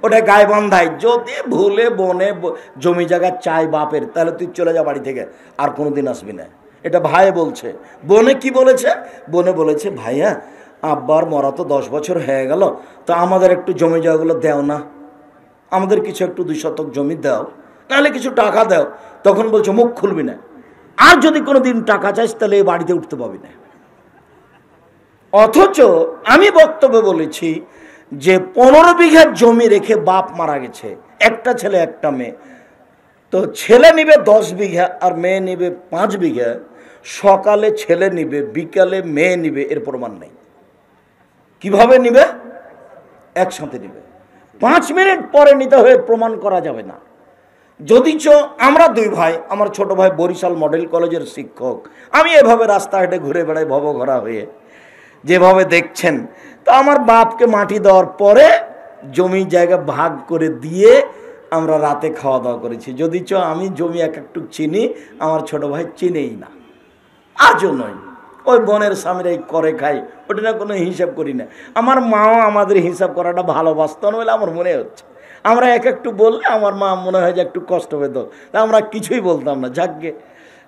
ওটা গায়ে বান্ধায়। যদি ভুলে বনে জমি জায়গা চাই বাপের, তাহলে তুই চলে যা বাড়ি থেকে, আর কোনোদিন আসবি না। এটা ভাই বলছে। বোনে কি বলেছে? বোনে বলেছে, ভাইয়া আব্বার মরা তো 10 বছর হয়ে গেল, তো আমাদের একটু জমি জায়গাগুলো দেও না, আমাদের কিছু একটু 2 শতক জমি দাও, নাহলে কিছু টাকা দাও। তখন বলছে মুখ খুলবি না, আর যদি কোনোদিন টাকা চাইস তাহলে এই বাড়িতে উঠতে পাবি না। অথচ আমি বক্তব্যে বলেছি যে 15 বিঘা জমি রেখে বাপ মারা গেছে, একটা ছেলে একটা মেয়ে, তো ছেলে নিবে 10 বিঘা আর মেয়ে নিবে 5 বিঘা। সকালে ছেলে নিবে, বিকালে মেয়ে নিবে, এর প্রমাণ নেই। কিভাবে নিবে? একসাথে নিবে। 5 মিনিট পরে নিতে হয়ে প্রমাণ করা যাবে না। যদিচ আমরা 2 ভাই, আমার ছোট ভাই বরিশাল মডেল কলেজের শিক্ষক, আমি এভাবে রাস্তাঘাটে ঘুরে বেড়াই ভবঘরা হয়ে, যেভাবে দেখছেন। তো আমার বাপকে মাটি দেওয়ার পরে জমি জায়গা ভাগ করে দিয়ে আমরা রাতে খাওয়া দাওয়া করেছি। যদিচ আমি জমি এক একটু চিনি, আমার ছোট ভাই চিনেই না, আজও নয়। ওই বোনের সামনে করে খাই, ওটা না কোনো হিসাব করি না। আমার মাও আমাদের হিসাব করাটা ভালোবাসত না বলে আমার মনে হচ্ছে। আমরা এক একটু বললে আমার মা মনে হয় যে একটু কষ্ট পেত, তা আমরা কিছুই বলতাম না, যাকগে।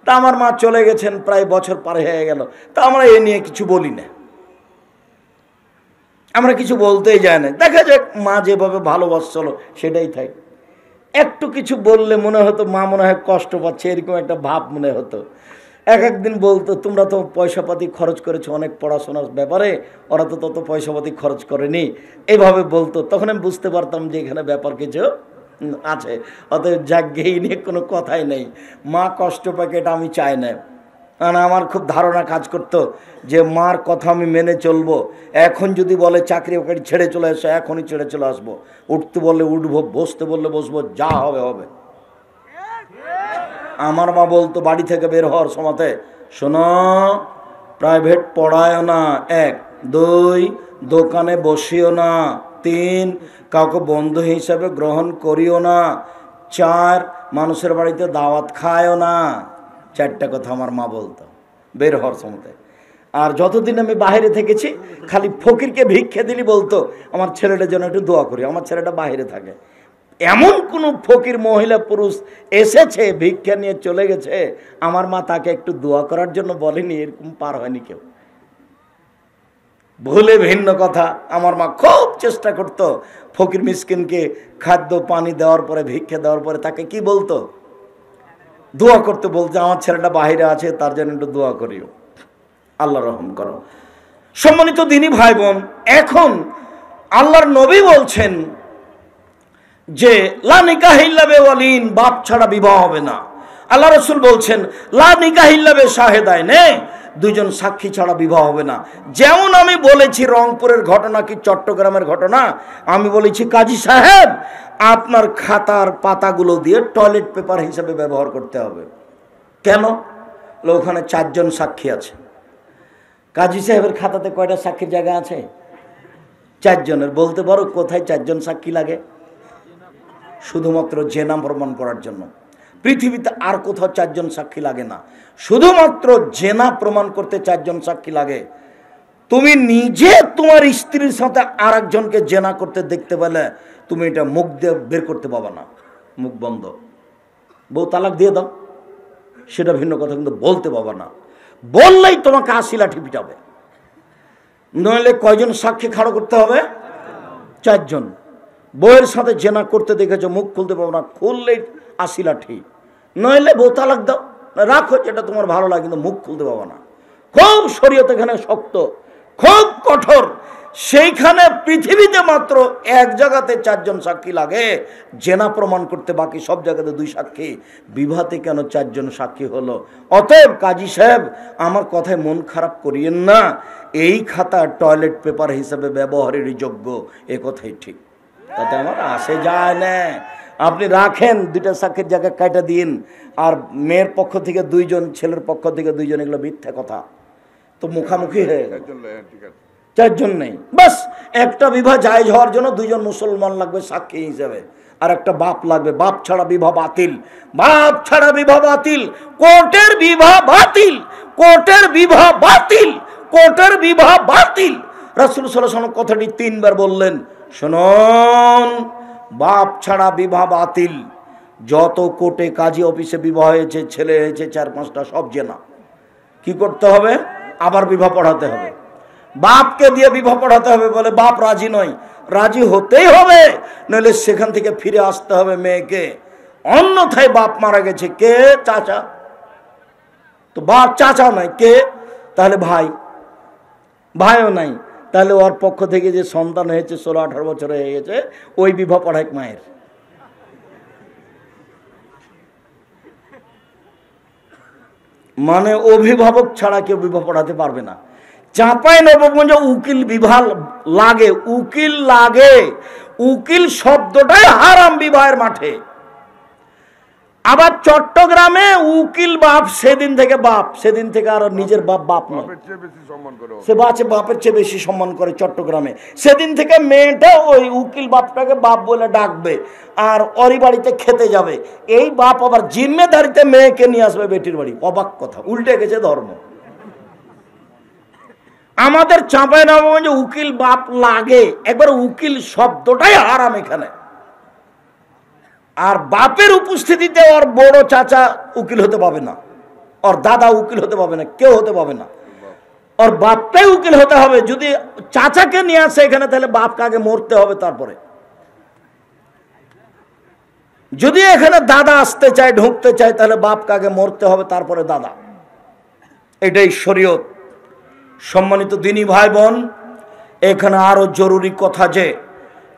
তা আমার মা চলে গেছেন, প্রায় বছর পার হয়ে গেল, তা আমরা এ নিয়ে কিছু বলি না, আমরা কিছু বলতেই যায় না। দেখা যাক, মা যেভাবে ভালোবাসছিল সেটাই থাক। একটু কিছু বললে মনে হতো মা মনে হয় কষ্ট পাচ্ছে, এরকম একটা ভাব মনে হতো। একদিন বলতো, তোমরা তো পয়সাপাতি খরচ করেছো অনেক পড়াশোনার ব্যাপারে, ওরা তো তত পয়সাপাতি খরচ করেনি, এইভাবে বলতো। তখন আমি বুঝতে পারতাম যে এখানে ব্যাপার কিছু আছে। অতএব যাগ্যে এই নিয়ে কোনো কথাই নেই। মা কষ্ট পাকে এটা আমি চাই না। কারণ আমার খুব ধারণা কাজ করতো যে মার কথা আমি মেনে চলবো। এখন যদি বলে চাকরি ওকে ছেড়ে চলে আসো, এখনই ছেড়ে চলে আসবো। উঠতে বললে উঠবো, বসতে বললে বসবো, যা হবে হবে। আমার মা বলতো বাড়ি থেকে বের হওয়ার সময়তে, শোনো প্রাইভেট পড়ায়ও না, 1, 2 দোকানে বসিও না, 3 কাউকে বন্ধু হিসাবে গ্রহণ করিও না, 4 মানুষের বাড়িতে দাওয়াত খায়ও না। 4টা কথা আমার মা বলতো বের হওয়ার সময়তে। আর যতদিন আমি বাইরে থেকেছি, খালি ফকিরকে ভিক্ষে দিলি বলতো আমার ছেলেটার জন্য একটু দোয়া করি, আমার ছেলেটা বাইরে থাকে। এমন কোন ফকির মহিলা পুরুষ এসেছে ভিক্ষা নিয়ে চলে গেছে, আমার মা তাকে একটু দোয়া করার জন্য বলেনি, এরকম পার হয়নি কেউ। ভুলে ভিন্ন কথা। আমার মা খুব চেষ্টা করত ফকির মিসকিনকে খাদ্য পানি দেওয়ার পরে, ভিক্ষা দেওয়ার পরে তাকে কি বলতো? দোয়া করতে বলতে, আমার ছেলেটা বাইরে আছে, তার জন্য একটু দোয়া করিও, আল্লাহ রহম করো। সম্মানিত দিনী ভাই বোন, এখন আল্লাহর নবী বলছেন যে লা নিকাহ ইল্লা বিওয়ালিন, বাপ ছাড়া বিবাহ হবে না। আল্লাহ রাসূল বলছেন লা নিকাহ ইল্লা বিশাহিদাইনে, 2 জন সাক্ষী ছাড়া বিবাহ হবে না। যেমন আমি বলেছি রংপুরের ঘটনা কি চট্টগ্রামের ঘটনা, আমি বলেছি কাজী সাহেব আপনার খাতার পাতাগুলো দিয়ে টয়লেট পেপার হিসেবে ব্যবহার করতে হবে। কেন? ওখানে 4 জন সাক্ষী আছে। কাজী সাহেবের খাতাতে কয়টা সাক্ষীর জায়গা আছে? 4 জনের। বলতে পারো কোথায় 4 জন সাক্ষী লাগে? শুধুমাত্র জেনা প্রমাণ করার জন্য। পৃথিবীতে আর কোথাও 4 জন সাক্ষী লাগে না, শুধুমাত্র জেনা প্রমাণ করতে 4 জন সাক্ষী লাগে। তুমি নিজে তোমার স্ত্রীর সাথে আর একজনকে জেনা করতে দেখতে পেলে তুমি এটা মুখ দিয়ে বের করতে পাবা না, মুখ বন্ধ। বউ তালাক দিয়ে দাও, সেটা ভিন্ন কথা, কিন্তু বলতে পাবা না। বললেই তোমাকে 80 লাঠি পিটাবে। নইলে কয়জন সাক্ষী খাড়ো করতে হবে? 4 জন। বউয়ের সাথে জেনা করতে দেখেছো, মুখ খুলতে পাবো না, খুললেই 80 লাঠি। নইলে বউ তালাক দাও, রাখো যেটা তোমার ভালো লাগে, কিন্তু মুখ খুলতে পাবো না। খুব শরীয়ত এখানে শক্ত, খুব কঠোর। সেইখানে পৃথিবীতে মাত্র এক জায়গাতে 4 জন সাক্ষী লাগে জেনা প্রমাণ করতে, বাকি সব জায়গাতে 2 সাক্ষী। বিবাহতে কেন 4 জন সাক্ষী হলো? অতএব কাজী সাহেব আমার কথায় মন খারাপ করিয়েন না, এই খাতা টয়লেট পেপার হিসেবে ব্যবহারের যোগ্য, এ কথাই ঠিক, তাতে আমার আসে যায় না। আপনি রাখেন, 2টা সাক্ষীর জায়গায় কাটা দিন। আর মেয়ের পক্ষ থেকে 2 জন, ছেলের পক্ষ থেকে 2 জন, এগুলো মিথ্যা কথা। তো মুখামুখি হয়ে গেল, 4 জন নেই। বাস একটা বিবাহ জায়েজ হওয়ার জন্য 2 জন মুসলমান লাগবে সাক্ষী হিসেবে, আর একটা বাপ লাগবে। বাপ ছাড়া বিবাহ বাতিল, বাপ ছাড়া বিবাহ বাতিল, কোর্টের বিবাহ বাতিল, কোর্টের বিবাহ বাতিল, কোর্টের বিবাহ বাতিল। রাসূল সাল্লাল্লাহু আলাইহি ওয়াসাল্লাম কথাটি 3 বার বললেন। শুনুন, বাপ ছাড়া বিবাহ বাতিল। যত কোর্টে কাজী অফিসে বিবাহ হয়েছে, ছেলে হয়েছে 4-5টা, সব জেনা। কি করতে হবে? আবার বিবাহ পড়াতে হবে, বাপকে দিয়ে বিবাহ পড়াতে হবে। বলে বাপ রাজি নয়, রাজি হতেই হবে, নইলে সেখান থেকে ফিরে আসতে হবে মেয়েকে, অন্যথায় বাপ মারা গেছে। কে? চাচা। তো বাপ চাচা নয়, কে? তাহলে ভাই, ভাইও নাই, তাহলে ওর পক্ষ থেকে যে সন্তান হয়েছে 16-18 বছর হয়ে গেছে, ওই বিবাহ পড়ায় মায়ের। মানে অভিভাবক ছাড়া কেউ বিবাহ পড়াতে পারবে না। চাঁপাইনবাবগঞ্জে উকিল বিবাহ লাগে, উকিল লাগে, উকিল শব্দটাই হারাম বিবাহের মাঠে। আবার চট্টগ্রামে উকিল বাপ, সেদিন থেকে আর নিজের বাপ বাপ নয়, সে বাপের চেয়ে বেশি সম্মান করে চট্টগ্রামে। সেদিন থেকে মেয়েটা ওই উকিল বাপটাকে বাপ বলে ডাকবে, আর ওরই বাড়িতে খেতে যাবে। এই বাপ আবার জিম্মেদারিতে মেয়েকে নিয়ে আসবে বেটির বাড়ি। অবাক কথা, উল্টে গেছে ধর্ম। আমাদের চাঁপাইনবাবগঞ্জে উকিল বাপ লাগে, একবার উকিল শব্দটাই হারাম এখানে। আর বাপের উপস্থিতিতে ওর বড় চাচা উকিল হতে পাবে না, ওর দাদা উকিল হতে পাবে না, কেউ হতে পাবে না, ওর বাপটাই উকিল হতে হবে। যদি চাচাকে নিয়ে আসে এখানে, তাহলে বাপকে আগে মরতে হবে, তারপরে। যদি এখানে দাদা আসতে চায়, ঢুকতে চায়, তাহলে বাপকে আগে মরতে হবে, তারপরে দাদা। এটাই শরীয়ত। সম্মানিত দিনী ভাই বোন, এখানে আরো জরুরি কথা যে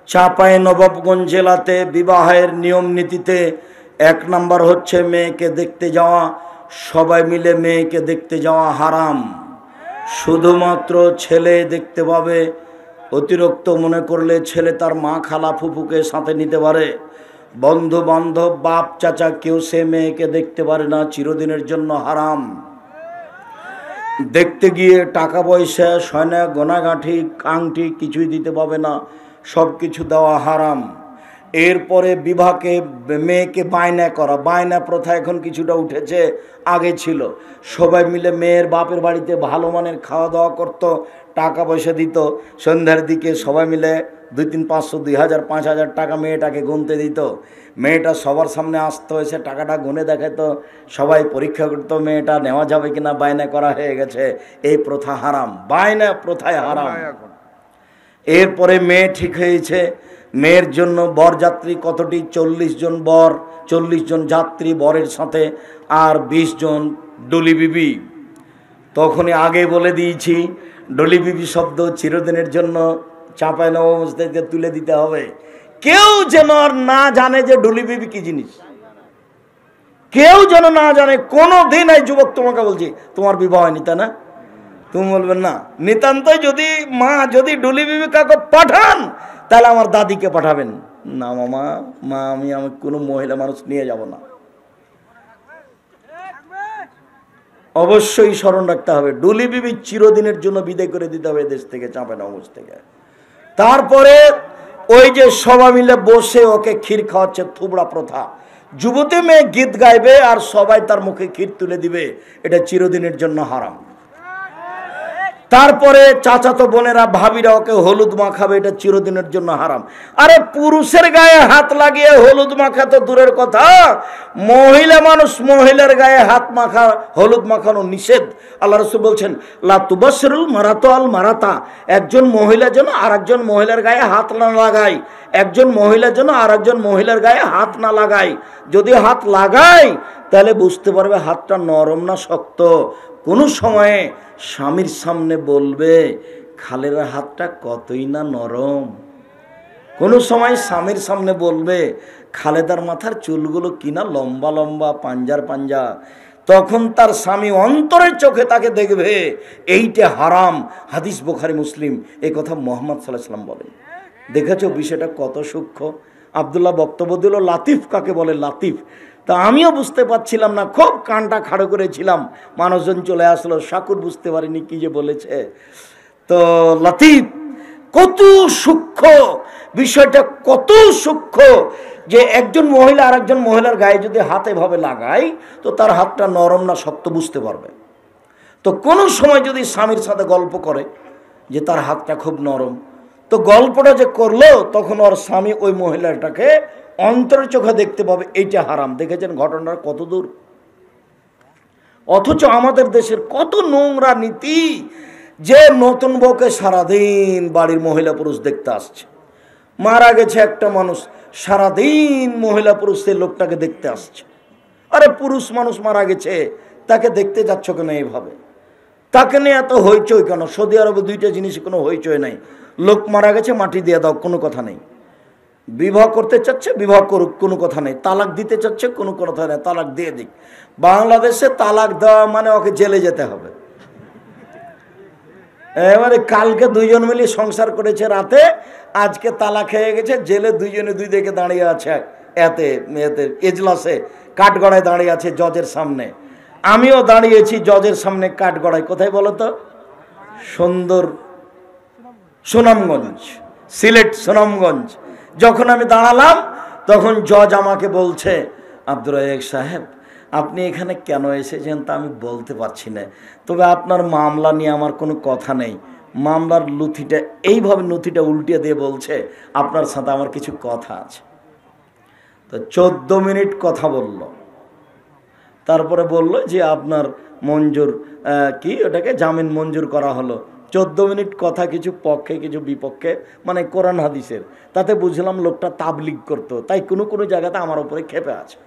চাঁপাইনবাবগঞ্জ জেলাতে বিবাহের নিয়ম নীতিতে 1 নম্বর হচ্ছে মেয়েকে দেখতে যাওয়া। সবাই মিলে মেয়েকে দেখতে যাওয়া হারাম। শুধুমাত্র ছেলে দেখতে পাবে। অতিরিক্ত মনে করলে ছেলে তার মা, খালা, ফুফুকে সাথে নিতে পারে। বন্ধু বান্ধব, বাপ, চাচা, কেউ সে মেয়েকে দেখতে পারে না, চিরদিনের জন্য হারাম। দেখতে গিয়ে টাকা পয়সা, সয়না গয়নাগাঁঠি, আংটি কিছুই দিতে পাবে না, সব কিছু দেওয়া হারাম। এরপরে বিবাহকে মেয়েকে বায়না করা, বায়না প্রথা এখন কিছুটা উঠেছে, আগে ছিল। সবাই মিলে মেয়ের বাপের বাড়িতে ভালো মানের খাওয়া দাওয়া করত, টাকা পয়সা দিত। সন্ধ্যার দিকে সবাই মিলে 2-3, 500, 2000, 5000 টাকা মেয়েটাকে গুনতে দিত। মেয়েটা সবার সামনে আসতো, এসে টাকাটা গুনে দেখাতো, সবাই পরীক্ষা করতো মেয়েটা নেওয়া যাবে কিনা। বায়না করা হয়ে গেছে, এই প্রথা হারাম, বায়না প্রথায় হারাম। এরপরে মেয়ে ঠিক হয়েছে, মেয়ের জন্য বরযাত্রী কতটি? 40 জন বর, 40 জন যাত্রী বরের সাথে, আর 20 জন ডলি বিবি। তখনই আগে বলে দিয়েছি, ডলি বিবি শব্দ চিরদিনের জন্য চাঁপাইনবাবগঞ্জ থেকে তুলে দিতে হবে। কেউ যেন আর না জানে যে ডলি বিবি কি জিনিস, কেউ যেন না জানে। কোনো দিন এই যুবক তোমাকে বলছি, তোমার বিবাহ হয়নি তাই না? তুমি বলবেন না, নিতান্তই যদি মা যদি ডলি বিবি কাকে পাঠান, তাহলে আমার দাদিকে পাঠাবেন না। মা আমি কোনো মহিলা মানুষ নিয়ে যাব না। অবশ্যই স্মরণ রাখতে হবে, ডলি বিবি চিরদিনের জন্য বিদায় করে দিতে হবে দেশ থেকে, চাঁপাইনবাবগঞ্জ থেকে। তারপরে ওই যে সবাই মিলে বসে ওকে ক্ষীর খাওয়াচ্ছে, থুবড়া প্রথা। যুবতী মেয়ে গীত গাইবে আর সবাই তার মুখে ক্ষীর তুলে দিবে, এটা চিরদিনের জন্য হারাম। তারপরে চাচাতো বোনেরা, ভাবিরা ওকে হলুদ মাখাবে, এটা চিরদিনের জন্য হারাম। আরে পুরুষের গায়ে হাত লাগিয়ে হলুদ মাখা তো দূরের কথা, মহিলা মানুষ মহিলার গায়ে হাত মাখা, হলুদ মাখানো নিষেধ। আল্লাহ রাসূল বলছেন, লা তুবাশশিরুল মারাতু আল মারাতা, একজন মহিলা যেন আরেকজন মহিলার গায়ে হাত না লাগায়, একজন মহিলা যেন আরেকজন মহিলার গায়ে হাত না লাগায়। যদি হাত লাগায় তাহলে বুঝতে পারবে হাতটা নরম না শক্ত। কোনো সময়ে স্বামীর সামনে বলবে, খালের হাতটা কতই না নরম। কোনো সময় স্বামীর সামনে বলবে, খালেদার মাথার চুলগুলো কিনা লম্বা লম্বা, পাঞ্জার পাঞ্জা। তখন তার স্বামী অন্তরের চোখে তাকে দেখবে, এইটা হারাম। হাদিস বুখারী, মুসলিম, এই কথা মুহাম্মদ সাল্লাল্লাহু আলাইহি ওয়াসাল্লাম বলেন। দেখেছো বিষয়টা কত সূক্ষ্ম। আব্দুল্লাহ বক্তব্য দিল, লাতিফ কাকে বলে? লাতিফ। তা আমিও বুঝতে পারছিলাম না, খুব কানটা খাড়ো করেছিলাম। মানুষজন চলে আসলো, শাকুর বুঝতে পারিনি কি যে বলেছে। তো লাতিফ কত সূক্ষ্ম বিষয়টা, কত সূক্ষ্ম যে একজন মহিলা আর একজন মহিলার গায়ে যদি হাতে ভাবে লাগায়, তো তার হাতটা নরম না শক্ত বুঝতে পারবে। তো কোনো সময় যদি স্বামীর সাথে গল্প করে যে তার হাতটা খুব নরম, তো গল্পটা যে করলো তখন ওর স্বামী ওই মহিলাটাকে অন্তরের চোখে দেখতে পাবে, এইটা হারাম। দেখেছেন ঘটনাটা কত দূর। অথচ আমাদের দেশের কত নোংরা নীতি, যে নতুন বউকে সারাদিন বাড়ির মহিলা পুরুষ দেখতে আসছে। মারা গেছে একটা মানুষ, সারাদিন মহিলা পুরুষ সেই লোকটাকে দেখতে আসছে। আরে পুরুষ মানুষ মারা গেছে, তাকে দেখতে যাচ্ছ কেন এইভাবে? তাকে নিয়ে এত হইচই কেন? সৌদি আরবে দুইটা জিনিস কোনো হইচই নাই। লোক মারা গেছে, মাটি দিয়ে দাও, কোনো কথা নেই। বিবাহ করতে চাচ্ছে, বিবাহ করুক, কোনো কথা নেই। তালাক দিতে চাচ্ছে, কোনো কথা নেই, তালাক দিয়ে দিক। বাংলাদেশে তালাক দেওয়া মানে ওকে জেলে যেতে হবে। এবারে কালকে দুইজন মিলে সংসার করেছে রাতে, আজকে তালাক হয়ে গেছে, জেলে দুইজনে দুই দিকে দাঁড়িয়ে আছে, এতে এজলাসে কাঠগড়ায় দাঁড়িয়ে আছে জজের সামনে। আমিও দাঁড়িয়েছি জজের সামনে কাঠগড়ায়। কোথায় বলো তো? সুন্দর সুনামগঞ্জ, সিলেট সুনামগঞ্জ। যখন আমি দাঁড়ালাম তখন জজ আমাকে বলছে, আব্দুর রাজ্জাক সাহেব, আপনি এখানে কেন এসেছেন তা আমি বলতে পারছি না, তবে আপনার মামলা নিয়ে আমার কোনো কথা নেই। মামলার নথিটা এইভাবে নথিটা উল্টিয়ে দিয়ে বলছে, আপনার সাথে আমার কিছু কথা আছে। তো 14 মিনিট কথা বলল, তারপরে বলল যে আপনার মঞ্জুর কি ওটাকে জামিন মঞ্জুর করা হলো। 14 মিনিট কথা, কিছু পক্ষে কিছু বিপক্ষে, মানে কোরআন হাদিসের। তাতে বুঝলাম লোকটা তাবলিগ করতো, তাই কোনো কোনো জায়গাতে আমার উপরে ক্ষেপে আছে,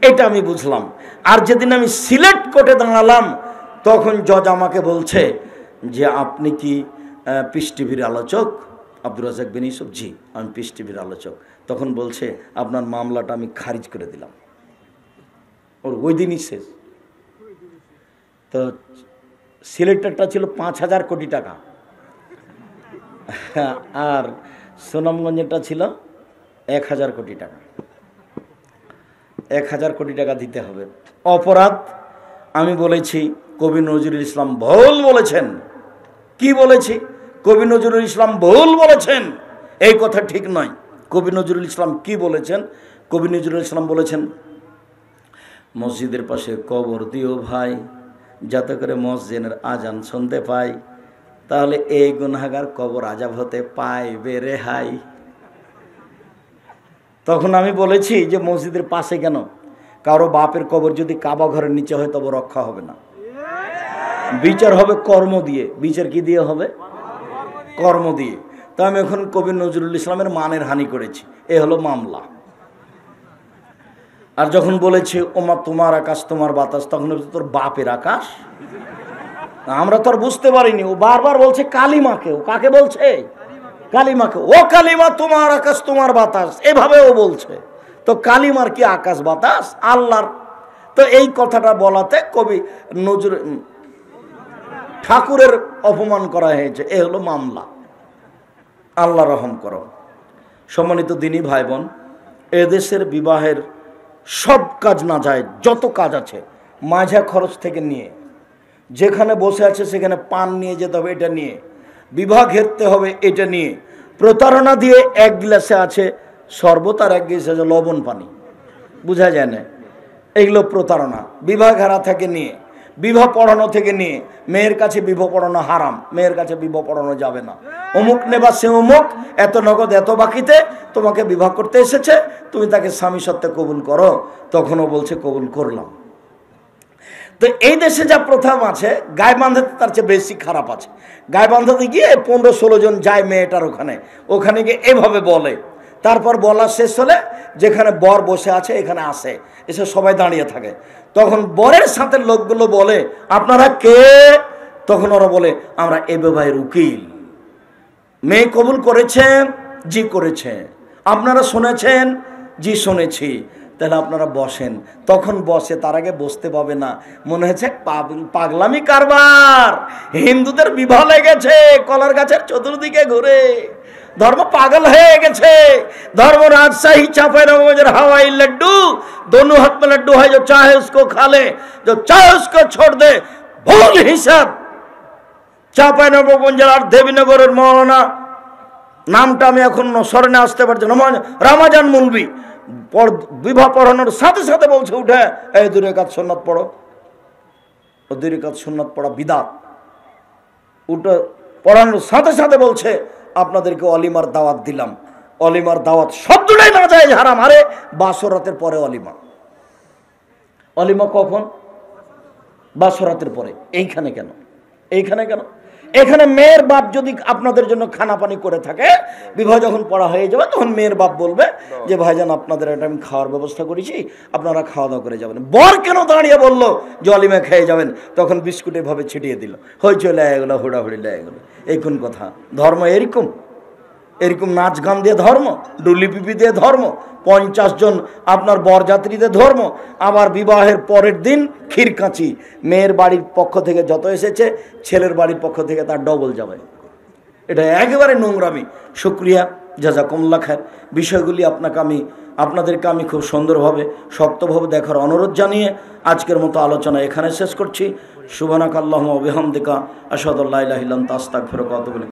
এটা আমি বুঝলাম। আর যেদিন আমি সিলেট কোর্টে দাঁড়ালাম তখন জজ আমাকে বলছে যে আপনি কি পিস টিভির আলোচক? আব্দুর রাজ্জাক বিন ইউসুফ, জি আমি পিস টিভির আলোচক। তখন বলছে আপনার মামলাটা আমি খারিজ করে দিলাম। ওর ওই দিনই শেষ। তো সিলেটেরটা ছিল 5,000 কোটি টাকা, আর সুনামগঞ্জেরটা ছিল 1,000 কোটি টাকা। 1,000 কোটি টাকা দিতে হবে। অপরাধ আমি বলেছি কবি নজরুল ইসলাম ভুল বলেছেন। কি বলেছি? কবি নজরুল ইসলাম ভুল বলেছেন, এই কথা ঠিক নয়। কবি নজরুল ইসলাম কি বলেছেন? কবি নজরুল ইসলাম বলেছেন, মসজিদের পাশে কবর দিও ভাই, যাতে করে মসজিদের আজান শুনতে পাই, তাহলে এই গুনাহগার কবর আজাব হতে পাইবে রেহাই। তখন আমি বলেছি যে মসজিদের পাশে কেন? কারো বাপের কবর যদি কাবা ঘরের নিচে হয় তবে রক্ষা হবে না, বিচার হবে কর্ম দিয়ে। বিচার কি দিয়ে হবে? কর্ম দিয়ে। তো আমি এখন কবি নজরুল ইসলামের মানের হানি করেছি, এ হলো মামলা। আর যখন বলেছে ওমা তোমার আকাশ তোমার বাতাস, তখন তোর বাপের আকাশ। আমরা তো আর বুঝতে পারিনি। ও বারবার বলছে কালিমাকে। ও কাকে বলছে? কালিমাকে। ও কালিমা তোমার আকাশ তোমার বাতাস, এভাবে ও বলছে। তো কালিমার কি আকাশ বাতাস? আল্লাহর। তো এই কথাটা বলাতে কবি নজরুল ঠাকুরের অপমান করা হয়েছে, এ হলো মামলা। আল্লাহ রহম করো। সম্মানিত দিনী ভাই বোন, এদেশের বিবাহের সব কাজ না যায়, যত কাজ আছে, মাঝা খরচ থেকে নিয়ে, যেখানে বসে আছে সেখানে পান নিয়ে যেতে হবে এটা নিয়ে, বিবাহ ঘেরতে হবে এটা নিয়ে, প্রতারণা দিয়ে এক গ্লাসে আছে শরবত আর এক গ্লাসে আছে লবণ পানি, বোঝা যায় না, এগুলো প্রতারণা। বিবাহ ঘেরা থেকে নিয়ে, বিবাহ পড়ানো থেকে নিয়ে, মেয়ের কাছে বিবাহ পড়ানো হারাম, মেয়ের কাছে বিবাহ পড়ানো যাবে না। অমুক নেবা সে অমুক, এত নগদ এত বাকিতে তোমাকে বিবাহ করতে এসেছে, তুমি তাকে স্বামী সত্ত্বে কবুল করো। তখনও বলছে কবুল করলাম। তো এই দেশে যা প্রথম আছে, গায়ে বাঁধাতে তার চেয়ে বেশি খারাপ আছে। গায়ে বাঁধাতে গিয়ে 15-16 জন যায় মেয়েটার ওখানে, ওখানে গিয়ে এভাবে বলে। তারপর বলা শেষ হলে যেখানে বর বসে আছে এখানে আসে, এসে সবাই দাঁড়িয়ে থাকে। তখন বরের সাথে লোকগুলো বলে আপনারা কে? তখন ওরা বলে আমরা এ ভাইয়ের উকিল। মেয়ে কবুল করেছে? জি করেছে। আপনারা শুনেছেন? জি শুনেছি। তাহলে আপনারা বসেন। তখন বসে, তার আগে বসতে পাবে না। মনে হচ্ছে পাগলামি কারবার, হিন্দুদের বিবাহ লেগেছে কলার গাছের চতুর্দিকে ঘুরে, ধর্ম পাগল হয়ে গেছে। धर्म राजशाही चापानवाबगंज हवाई लड्डू, दोनों हाथ में लड्डू है, जो चाहे उसको खा ले, जो चाहे उसको छोड़ दे। भूल हिसाब चापानवाबगंज और देवीनगरेर मौलाना नामटा আমি এখন স্মরণে আসতে পারছি না, রামাজান মুলবি বিবাহ পড়ানোর সাথে সাথে বলছে উঠে এই 2 রাকাত সুন্নাত পড়ো। ও 2 রাকাত সুন্নাত পড়া বিদআত। উঠে পড়ানোর সাথে সাথে বলছে আপনাদেরকে অলিমার দাওয়াত দিলাম। অলিমার দাওয়াত শব্দটাই না যায় হারাম। আরে বাসরাতের পরে অলিমা। অলিমা কখন? বাসরাতের পরে। এইখানে কেন? এইখানে কেন? এখানে মেয়ের বাপ যদি আপনাদের জন্য খানা পানি করে থাকে, বিবাহ যখন পড়া হয়ে যাবে তখন মেয়ের বাপ বলবে যে ভাইজান আপনাদের এটা আমি খাওয়ার ব্যবস্থা করেছি, আপনারা খাওয়া দাওয়া করে যাবেন। বর কেন দাঁড়িয়ে বললো যে অলিমা খেয়ে যাবেন, তখন বিস্কুট এভাবে ছিটিয়ে দিল, হইচই লেগে গেলো, হুড়াহুড়ি লেগে গেলো। এই কোন কথা? ধর্ম এরকম? এরকম নাচ গান দিয়ে ধর্ম? ডুলি পিপি দিয়ে ধর্ম? 50 জন আপনার বরযাত্রীদের ধর্ম? আবার বিবাহের পরের দিন ক্ষীরকাঁচি, মেয়ের বাড়ির পক্ষ থেকে যত এসেছে ছেলের বাড়ির পক্ষ থেকে তার ডবল যাবে। এটা একেবারে নোংরামি। শুক্রিয়া, জাযাকুমুল্লাহ খায়ের। বিষয়গুলি আপনাদেরকে আমি খুব সুন্দরভাবে শক্তভাবে দেখার অনুরোধ জানিয়ে আজকের মতো আলোচনা এখানে শেষ করছি। সুবহানাকাল্লাহুম্মা ওয়া বিহামদিকা আশহাদু আল্লা ইলাহা ইল্লা আনতা আস্তাগফিরুকা ওয়া আতুবু ইলাইক।